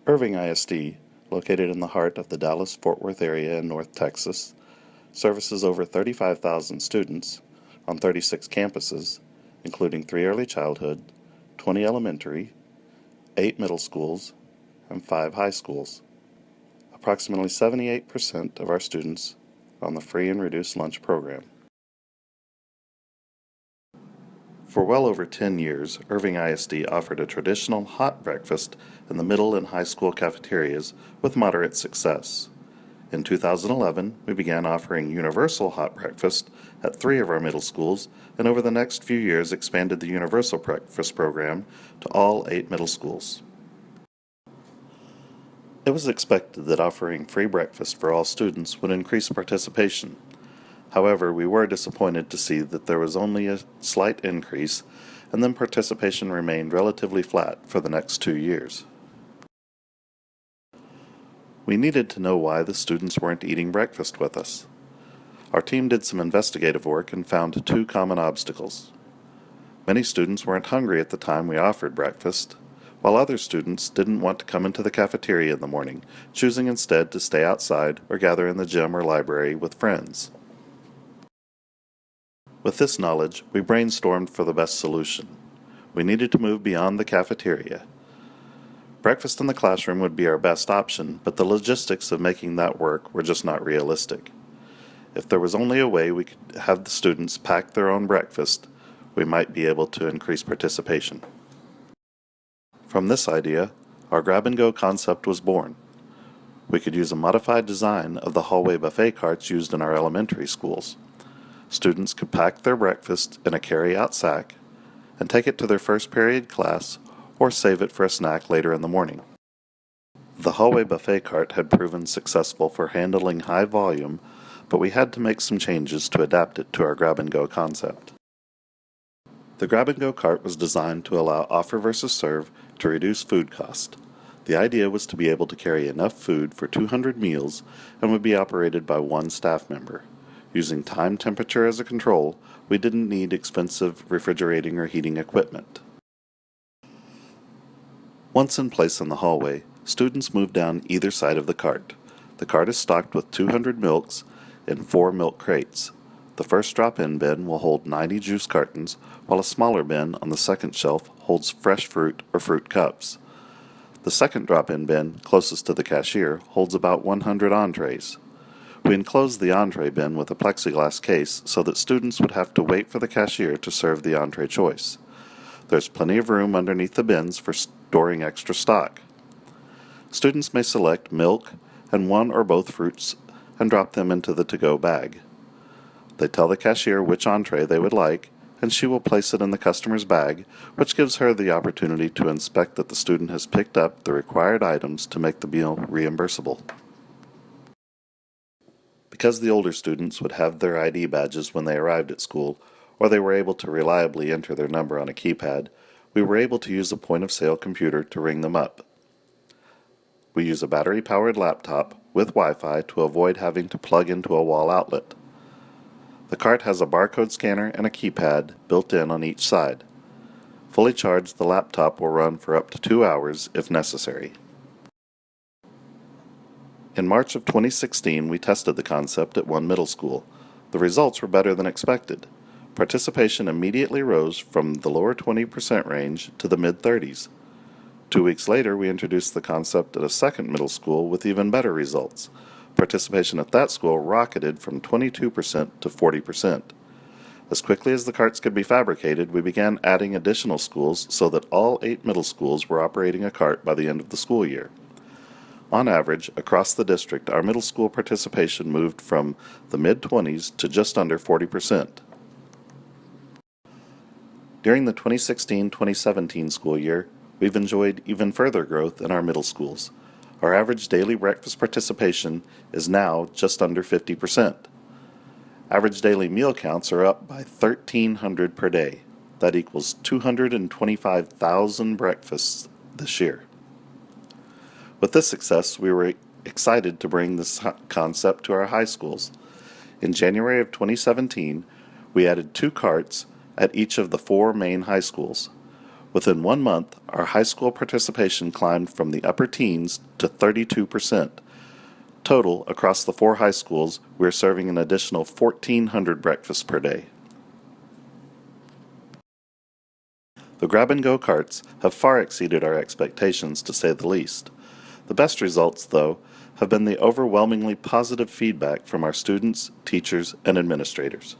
Irving ISD, located in the heart of the Dallas-Fort Worth area in North Texas, services over 35,000 students on 36 campuses, including 3 early childhood, 20 elementary, 8 middle schools, and 5 high schools. Approximately 78% of our students are on the free and reduced lunch program. For well over 10 years, Irving ISD offered a traditional hot breakfast in the middle and high school cafeterias with moderate success. In 2011, we began offering universal hot breakfast at 3 of our middle schools, and over the next few years expanded the universal breakfast program to all 8 middle schools. It was expected that offering free breakfast for all students would increase participation. However, we were disappointed to see that there was only a slight increase, and then participation remained relatively flat for the next 2 years. We needed to know why the students weren't eating breakfast with us. Our team did some investigative work and found 2 common obstacles. Many students weren't hungry at the time we offered breakfast, while other students didn't want to come into the cafeteria in the morning, choosing instead to stay outside or gather in the gym or library with friends. With this knowledge, we brainstormed for the best solution. We needed to move beyond the cafeteria. Breakfast in the classroom would be our best option, but the logistics of making that work were just not realistic. If there was only a way we could have the students pack their own breakfast, we might be able to increase participation. From this idea, our grab-and-go concept was born. We could use a modified design of the hallway buffet carts used in our elementary schools. Students could pack their breakfast in a carry-out sack and take it to their first period class or save it for a snack later in the morning. The hallway buffet cart had proven successful for handling high volume, but we had to make some changes to adapt it to our grab-and-go concept. The grab-and-go cart was designed to allow offer versus serve to reduce food cost. The idea was to be able to carry enough food for 200 meals and would be operated by 1 staff member. Using time temperature as a control, we didn't need expensive refrigerating or heating equipment. Once in place in the hallway, students move down either side of the cart. The cart is stocked with 200 milks in 4 milk crates. The first drop-in bin will hold 90 juice cartons, while a smaller bin on the second shelf holds fresh fruit or fruit cups. The second drop-in bin, closest to the cashier, holds about 100 entrees. We enclosed the entree bin with a plexiglass case so that students would have to wait for the cashier to serve the entree choice. There's plenty of room underneath the bins for storing extra stock. Students may select milk and 1 or both fruits and drop them into the to-go bag. They tell the cashier which entree they would like, and she will place it in the customer's bag, which gives her the opportunity to inspect that the student has picked up the required items to make the meal reimbursable. Because the older students would have their ID badges when they arrived at school, or they were able to reliably enter their number on a keypad, we were able to use a point-of-sale computer to ring them up. We use a battery-powered laptop with Wi-Fi to avoid having to plug into a wall outlet. The cart has a barcode scanner and a keypad built in on each side. Fully charged, the laptop will run for up to 2 hours if necessary. In March of 2016, we tested the concept at 1 middle school. The results were better than expected. Participation immediately rose from the lower 20% range to the mid-30s. 2 weeks later, we introduced the concept at a second middle school with even better results. Participation at that school rocketed from 22% to 40%. As quickly as the carts could be fabricated, we began adding additional schools so that all 8 middle schools were operating a cart by the end of the school year. On average, across the district, our middle school participation moved from the mid-20s to just under 40%. During the 2016-2017 school year, we've enjoyed even further growth in our middle schools. Our average daily breakfast participation is now just under 50%. Average daily meal counts are up by 1,300 per day. That equals 225,000 breakfasts this year. With this success, we were excited to bring this concept to our high schools. In January of 2017, we added 2 carts at each of the 4 main high schools. Within 1 month, our high school participation climbed from the upper teens to 32%. Total, across the 4 high schools, we are serving an additional 1,400 breakfasts per day. The grab-and-go carts have far exceeded our expectations, to say the least. The best results, though, have been the overwhelmingly positive feedback from our students, teachers, and administrators.